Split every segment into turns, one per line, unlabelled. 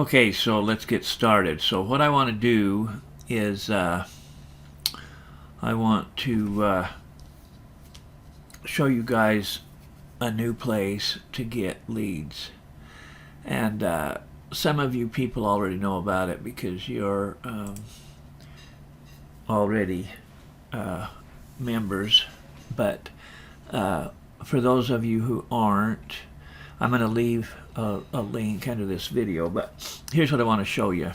Okay, so let's get started. So what I want to do is I want to show you guys a new place to get leads. And some of you people already know about it because you're already members. But for those of you who aren't, I'm going to leave a link under this video, but here's what I want to show you.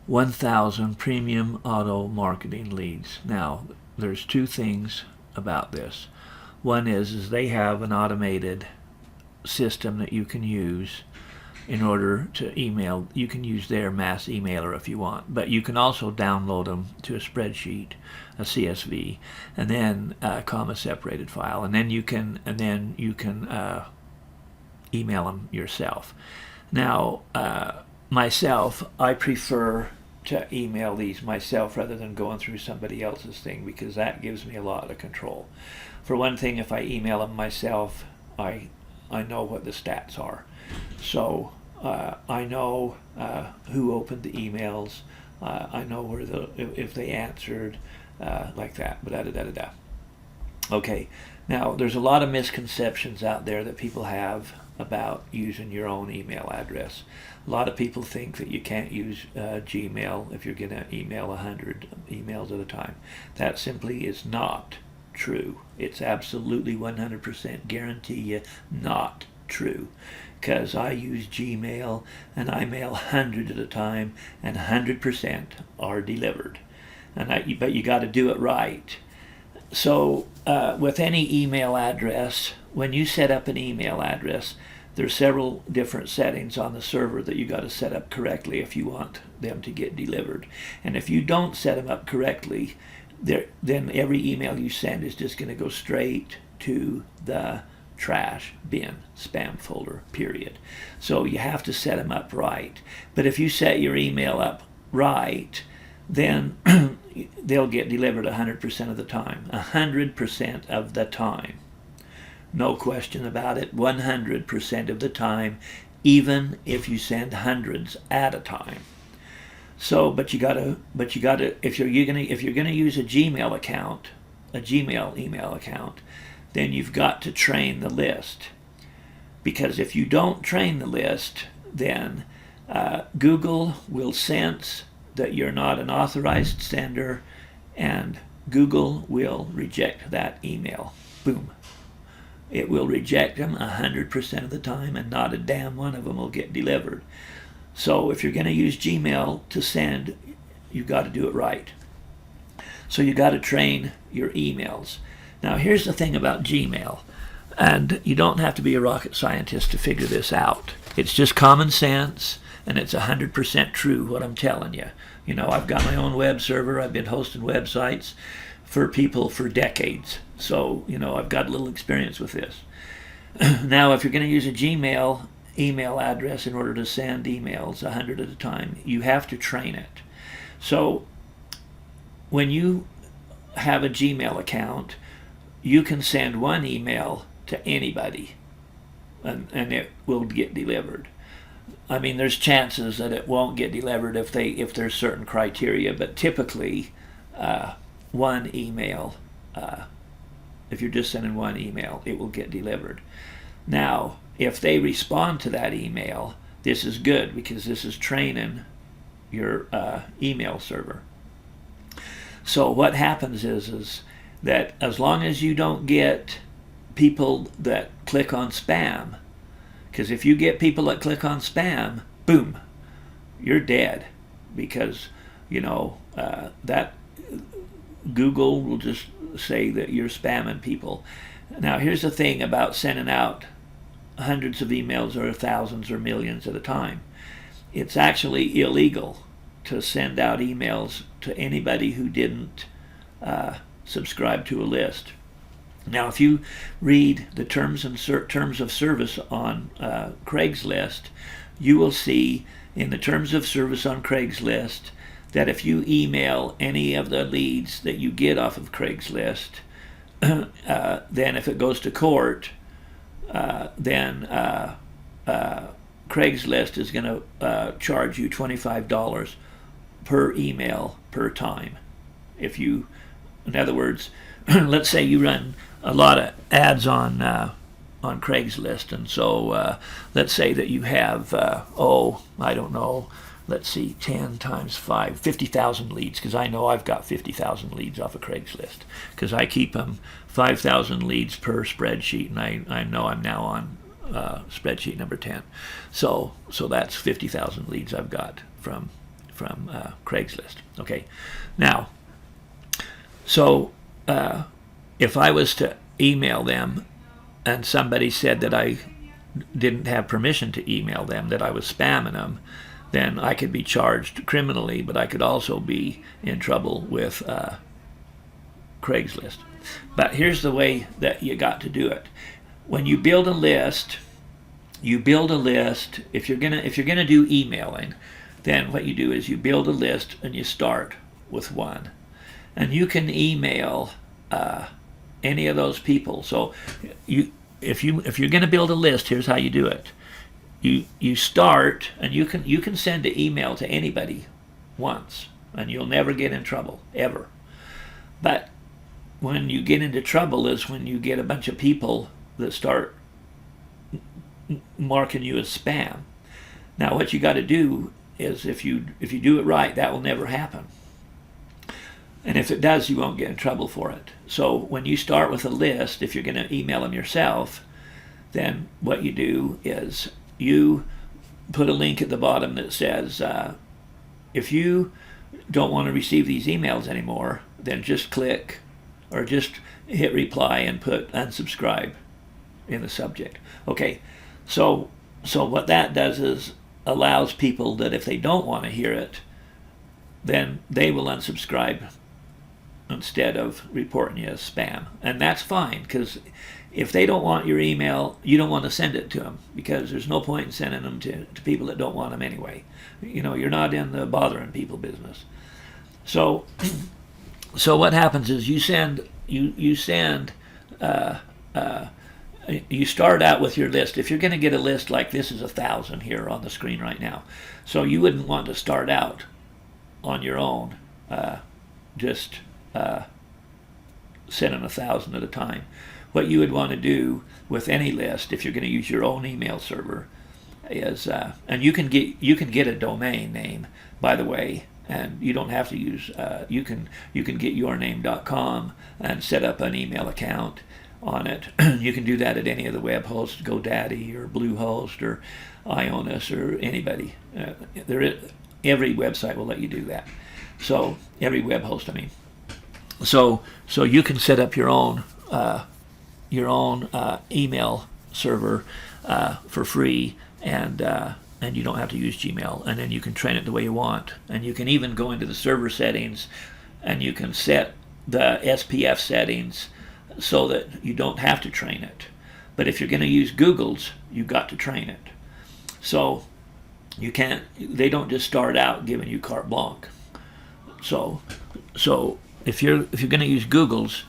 1,000 premium auto marketing leads. Now, there's two things about this. One is they have an automated system that you can use in order to email. You can use their mass emailer if you want, but you can also download them to a spreadsheet, a CSV, and then a comma separated file, and then you can email them yourself. Now, myself, I prefer to email these myself rather than going through somebody else's thing, because that gives me a lot of control. For one thing, if I email them myself, I know what the stats are. So I know who opened the emails. I know where if they answered, like that. Okay, now there's a lot of misconceptions out there that people have about using your own email address. A lot of people think that you can't use Gmail if you're going to email 100 emails at a time. That simply is not true. It's absolutely 100% guarantee you not true, because I use Gmail and I mail 100 at a time, and 100% are delivered. But you got to do it right. So with any email address, when you set up an email address, there's several different settings on the server that you got to set up correctly if you want them to get delivered. And if you don't set them up correctly, then every email you send is just going to go straight to the trash bin, spam folder, period. So you have to set them up right. But if you set your email up right, then they'll get delivered 100% of the time. 100% of the time. No question about it. 100% of the time, even if you send hundreds at a time. So, but you gotta, if you're gonna use a Gmail account, a Gmail email account, then you've got to train the list. Because if you don't train the list, then Google will sense that you're not an authorized sender, and Google will reject that email. Boom. It will reject them 100% of the time, and not a damn one of them will get delivered. So if you're going to use Gmail to send, you've got to do it right. So you got to train your emails. Now here's the thing about Gmail, and you don't have to be a rocket scientist to figure this out. It's just common sense, and it's 100% true what I'm telling you. You know, I've got my own web server. I've been hosting websites for people for decades. So, you know, I've got a little experience with this. Now, if you're going to use a Gmail email address in order to send emails 100 at a time, you have to train it. So when you have a Gmail account, you can send one email to anybody, and it will get delivered. I mean, there's chances that it won't get delivered if there's certain criteria, but typically one email, if you're just sending one email, it will get delivered. Now, if they respond to that email, this is good, because this is training your email server. So what happens is that as long as you don't get people that click on spam, because if you get people that click on spam, boom, you're dead, because, you know, that Google will just say that you're spamming people. Now, here's the thing about sending out hundreds of emails or thousands or millions at a time. It's actually illegal to send out emails to anybody who didn't subscribe to a list. Now, if you read the terms of service on Craigslist, you will see in the terms of service on Craigslist that if you email any of the leads that you get off of Craigslist, then if it goes to court, then Craigslist is going to charge you $25 per email per time. If you, in other words, let's say you run a lot of ads on Craigslist, and so let's say that you have I don't know, let's see, 10 times 5, 50,000 leads, because I know I've got 50,000 leads off of Craigslist, because I keep them 5,000 leads per spreadsheet, and I know I'm now on spreadsheet number 10. So that's 50,000 leads I've got from Craigslist. Okay, now, so if I was to email them and somebody said that I didn't have permission to email them, that I was spamming them, then I could be charged criminally, but I could also be in trouble with Craigslist. But here's the way that you got to do it. When you build a list, if you're gonna do emailing, then what you do is you build a list and you start with one. And you can email any of those people. So if you're going to build a list, here's how you do it. You start, and you can send an email to anybody once, and you'll never get in trouble ever. But when you get into trouble is when you get a bunch of people that start marking you as spam. Now what you got to do is if you do it right, that will never happen. And if it does, you won't get in trouble for it. So when you start with a list, if you're going to email them yourself, then what you do is you put a link at the bottom that says, if you don't want to receive these emails anymore, then just click or just hit reply and put unsubscribe in the subject. Okay, so what that does is allows people that if they don't want to hear it, then they will unsubscribe instead of reporting you as spam. And that's fine, because if they don't want your email, you don't want to send it to them, because there's no point in sending them to people that don't want them anyway. You're not in the bothering people business. So what happens is you start out with your list. If you're going to get a list like this is 1,000 here on the screen right now, so you wouldn't want to start out on your own, just sending 1,000 at a time. What you would want to do with any list, if you're going to use your own email server, is and you can get a domain name, by the way, and you don't have to use you can get yourname.com and set up an email account on it. You can do that at any of the web hosts, GoDaddy or Bluehost or Ionis or anybody. Every website will let you do that. So every web host, I mean. So you can set up your own email server for free, and you don't have to use Gmail, and then you can train it the way you want, and you can even go into the server settings, and you can set the SPF settings so that you don't have to train it. But if you're going to use Google's, you've got to train it. So they don't just start out giving you carte blanche. So if you're going to use Google's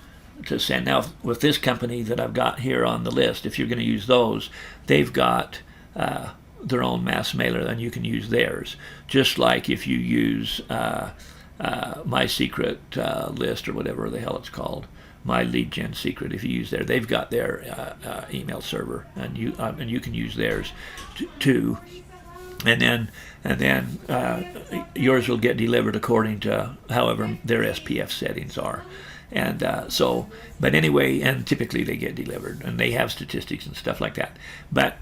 to send, now with this company that I've got here on the list, if you're going to use those, they've got their own mass mailer, and you can use theirs. Just like if you use My Secret List or whatever the hell it's called, My Lead Gen Secret. If you use they've got their email server, and you can use theirs too. And then yours will get delivered according to however their SPF settings are. And but anyway, and typically they get delivered, and they have statistics and stuff like that. But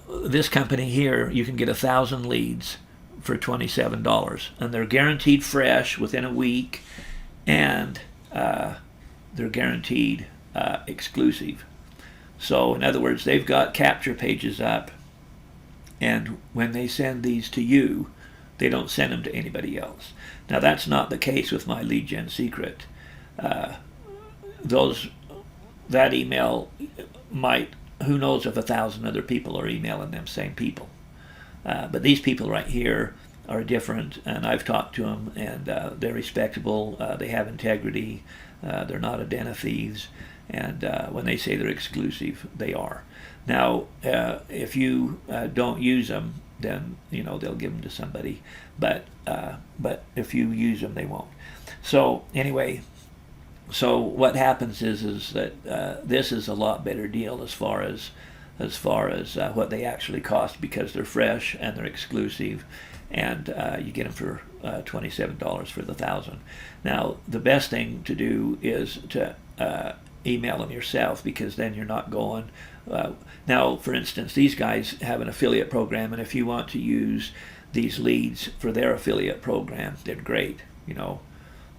this company here, you can get 1,000 leads for $27, and they're guaranteed fresh within a week, and they're guaranteed exclusive. So in other words, they've got capture pages up, and when they send these to you, they don't send them to anybody else. Now that's not the case with My Lead Gen Secret. That email might, who knows if 1,000 other people are emailing them same people. But these people right here are different, and I've talked to them, and they're respectable. They have integrity. They're not a den of thieves, And when they say they're exclusive, they are. Now, if you don't use them, then they'll give them to somebody. But if you use them, they won't. So anyway, so what happens is that this is a lot better deal as far as what they actually cost, because they're fresh and they're exclusive, and you get them for $27 for the 1,000. Now, the best thing to do is to email them yourself, because then you're not going. Now, for instance, these guys have an affiliate program, and if you want to use these leads for their affiliate program, they're great.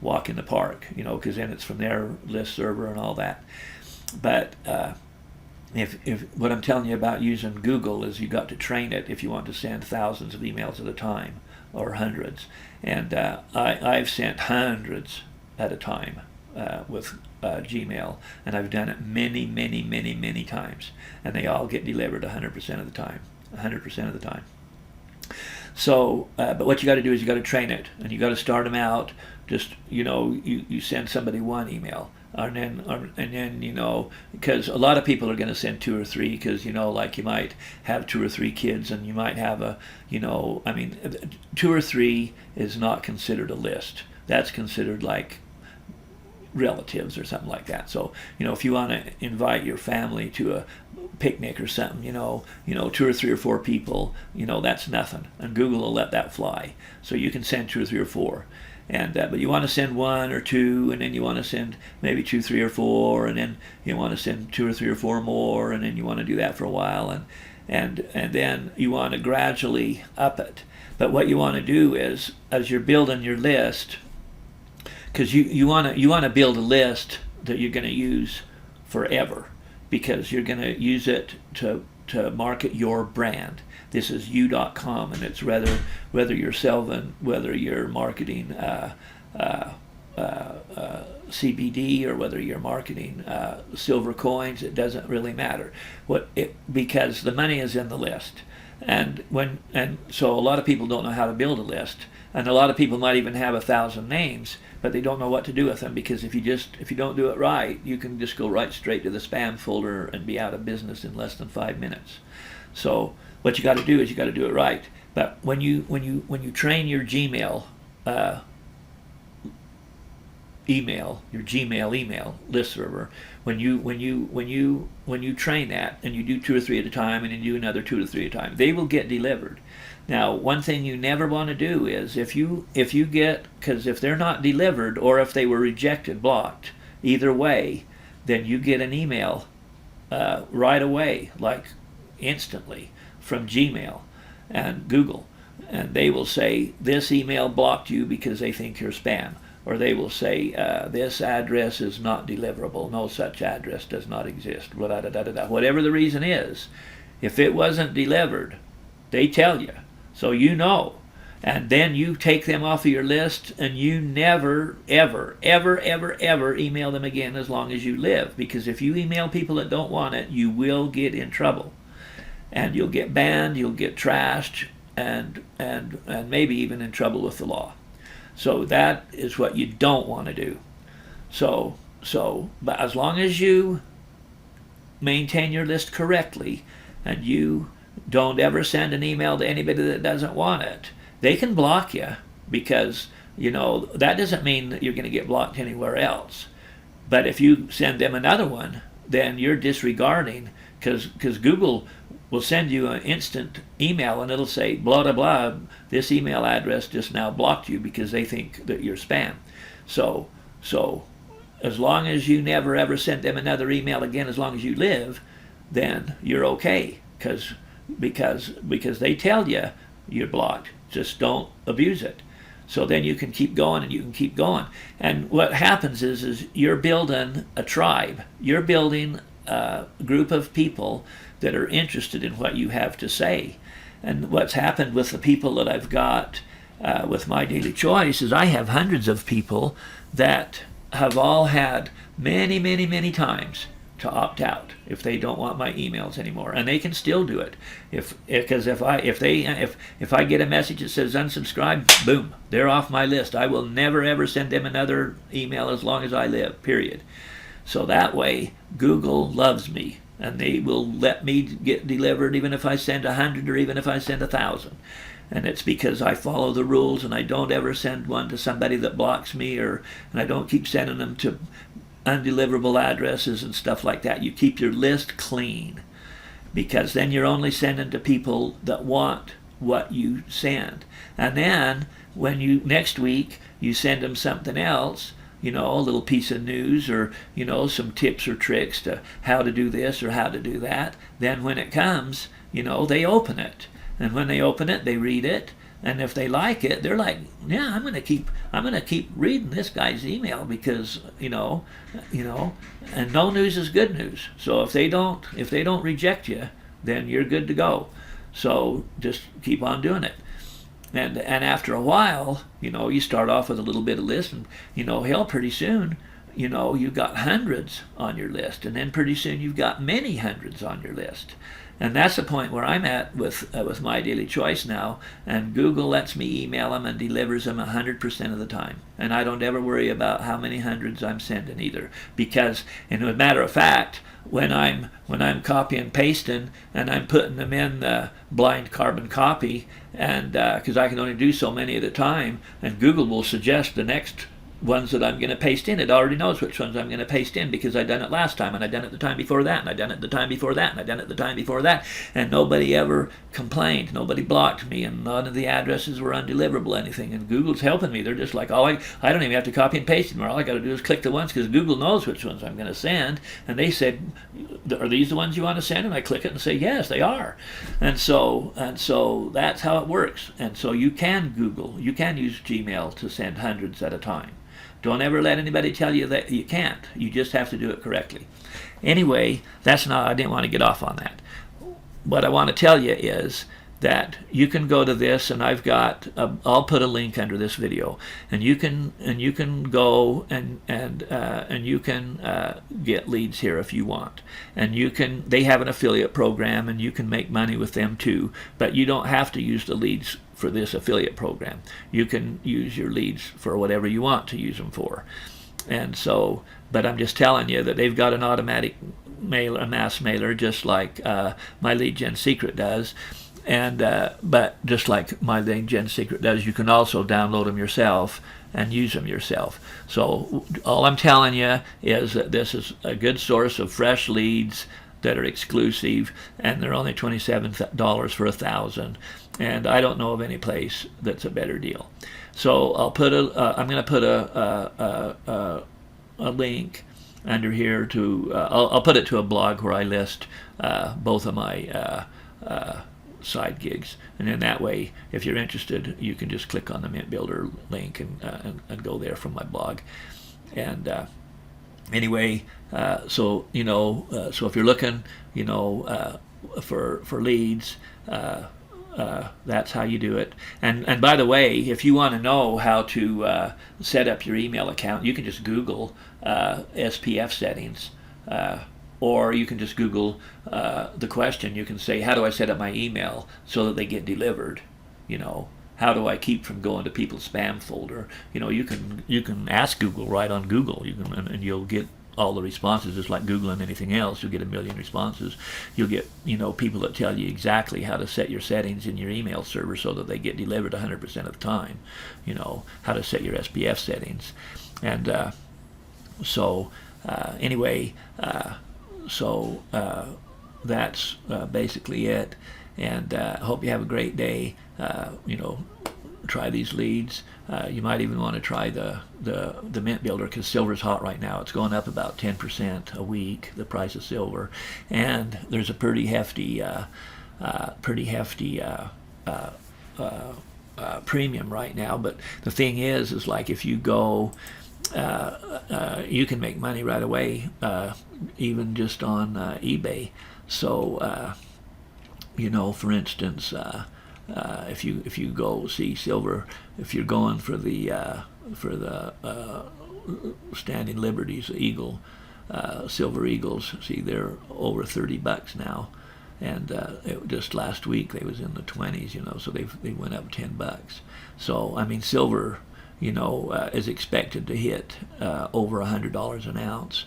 Walk in the park, because then it's from their list server and all that. But if what I'm telling you about using Google is, you got to train it if you want to send thousands of emails at a time, or hundreds. And I've sent hundreds at a time with Gmail, and I've done it many times, and they all get delivered 100% of the time. 100% of the time. So, but what you got to do is you got to train it, and you got to start them out. Just you send somebody one email, and then because a lot of people are going to send 2 or 3, because like you might have 2 or 3 kids, and you might have 2 or 3 is not considered a list. That's considered like relatives or something like that. So if you want to invite your family to a picnic or something, 2 or 3 or 4 people, that's nothing, and Google will let that fly. So you can send 2 or 3 or 4. And but you want to send 1 or 2, and then you want to send maybe 2, 3, or 4, and then you want to send 2 or 3 or 4 more, and then you want to do that for a while, and then you want to gradually up it. But what you want to do is, as you're building your list, because you want to build a list that you're going to use forever, because you're going to use it to market your brand. This is you.com, and it's whether you're selling, whether you're marketing CBD, or whether you're marketing silver coins. It doesn't really matter because the money is in the list. And so a lot of people don't know how to build a list, and a lot of people might even have 1,000 names, but they don't know what to do with them, because if you don't do it right, you can just go right straight to the spam folder and be out of business in less than 5 minutes. So what you got to do is you got to do it right. But when you train your Gmail email, your Gmail email list server, when you train that, and you do 2 or 3 at a time, and then you do another 2 or 3 at a time, they will get delivered. Now, one thing you never want to do is, because if they're not delivered, or if they were rejected, blocked, either way, then you get an email right away, like instantly, from Gmail and Google, and they will say, this email blocked you because they think you're spam, or they will say, this address is not deliverable, no such address does not exist, whatever the reason is. If it wasn't delivered, they tell you, so and then you take them off of your list, and you never ever email them again as long as you live, because if you email people that don't want it, you will get in trouble. And you'll get banned, you'll get trashed, and maybe even in trouble with the law. So that is what you don't want to do. But as long as you maintain your list correctly, and you don't ever send an email to anybody that doesn't want it, they can block you, because that doesn't mean that you're going to get blocked anywhere else. But if you send them another one, then you're disregarding, because Google will send you an instant email, and it'll say, blah, blah, blah, this email address just now blocked you because they think that you're spam. So as long as you never ever send them another email again, as long as you live, then you're okay, because they tell you you're blocked. Just don't abuse it. So then you can keep going, and you can keep going. And what happens is you're building a tribe. You're building a group of people that are interested in what you have to say. And what's happened with the people that I've got with My Daily Choice is I have hundreds of people that have all had many times to opt out if they don't want my emails anymore, and they can still do it. Because if I get a message that says unsubscribe, boom, they're off my list. I will never ever send them another email as long as I live. Period. So that way, Google loves me, and they will let me get delivered even if I send 100 or even if I send 1,000. And it's because I follow the rules, and I don't ever send one to somebody that blocks me, and I don't keep sending them to undeliverable addresses and stuff like that. You keep your list clean, because then you're only sending to people that want what you send. And then when you next week you send them something else, a little piece of news, or some tips or tricks to how to do this or how to do that, then when it comes, they open it. And when they open it, they read it, and if they like it, they're like, yeah, I'm gonna keep reading this guy's email, because and no news is good news. So if they don't reject you, then you're good to go. So just keep on doing it. And after a while, you start off with a little bit of list, and hell, pretty soon, you've got hundreds on your list, and then pretty soon you've got many hundreds on your list. And that's the point where I'm at with My Daily Choice now, and Google lets me email them and delivers them 100% of the time. And I don't ever worry about how many hundreds I'm sending either, because, as a matter of fact, when I'm copy and pasting and I'm putting them in the blind carbon copy, and because I can only do so many at a time, and Google will suggest the next ones that I'm going to paste in. It already knows which ones I'm going to paste in, because I done it last time, and I done it the time before that, and I done it the time before that, and I done it the time before that, and nobody ever complained. Nobody blocked me, and none of the addresses were undeliverable anything. And Google's helping me. They're just like, I don't even have to copy and paste anymore. All I got to do is click the ones, because Google knows which ones I'm going to send. And they said, are these the ones you want to send? And I click it and say, yes, they are. And so that's how it works. And so you can use Gmail to send hundreds at a time. Don't ever let anybody tell you that you can't. You just have to do it correctly. Anyway, I didn't want to get off on that. What I want to tell you is that you can go to this, and I'll put a link under this video, and you can go and you can get leads here if you want, and they have an affiliate program, and you can make money with them too, but you don't have to use the leads for this affiliate program. You can use your leads for whatever you want to use them for. And so, but I'm just telling you that they've got an automatic mailer, a mass mailer, just like My Lead Gen Secret does. And but just like My Lead Gen Secret does, you can also download them yourself and use them yourself. So all I'm telling you is that this is a good source of fresh leads that are exclusive, and they're only $27 for 1,000. And I don't know of any place that's a better deal. So I'm going to put a link under here to. I'll put it to a blog where I list both of my side gigs, and then that way, if you're interested, you can just click on the Mint Builder link and go there from my blog. And anyway, so if you're looking, for leads. That's how you do it. And by the way, if you want to know how to set up your email account, you can just Google SPF settings, or you can just Google the question. You can say, how do I set up my email so that they get delivered? How do I keep from going to people's spam folder? You can ask Google right on Google. And you'll get all the responses. Just like Google and anything else, you'll get a million responses. You'll get people that tell you exactly how to set your settings in your email server so that they get delivered 100% of the time. How to set your SPF settings. And anyway, that's basically it. And I hope you have a great day. Try these leads. You might even want to try the Mint Builder, because silver's hot right now. It's going up about 10% a week, the price of silver, and there's a pretty hefty premium right now. But the thing is like if you go, you can make money right away, even just on eBay. So for instance, if you go see silver, if you're going for the Standing Liberties Eagle, Silver Eagles, see they're over $30 now, and just last week they was in the 20s, so they went up $10. So silver, is expected to hit over $100 an ounce.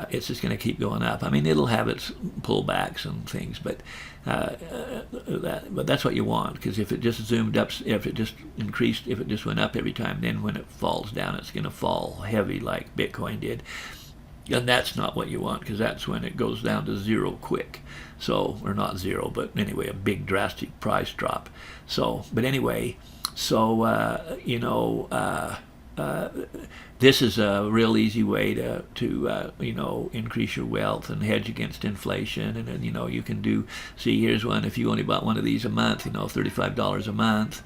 it's just going to keep going up. I mean, it'll have its pullbacks and things, but that's what you want, because if it just zoomed up, if it just increased, if it just went up every time, then when it falls down, it's going to fall heavy like Bitcoin did. And that's not what you want, because that's when it goes down to zero quick. So, or not zero, but anyway, a big drastic price drop. So, but anyway, so, this is a real easy way to increase your wealth and hedge against inflation. And then, you can do, see, here's one, if you only bought one of these a month, $35 a month,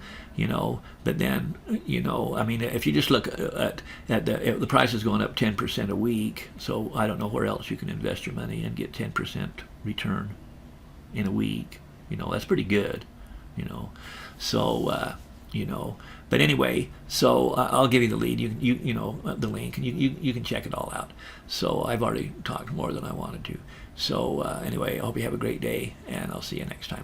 but then, I mean, if you just look at the price is going up 10% a week, so I don't know where else you can invest your money and get 10% return in a week. That's pretty good, so, but anyway, so I'll give you the lead, the link, and you can check it all out. So I've already talked more than I wanted to. So anyway, I hope you have a great day, and I'll see you next time.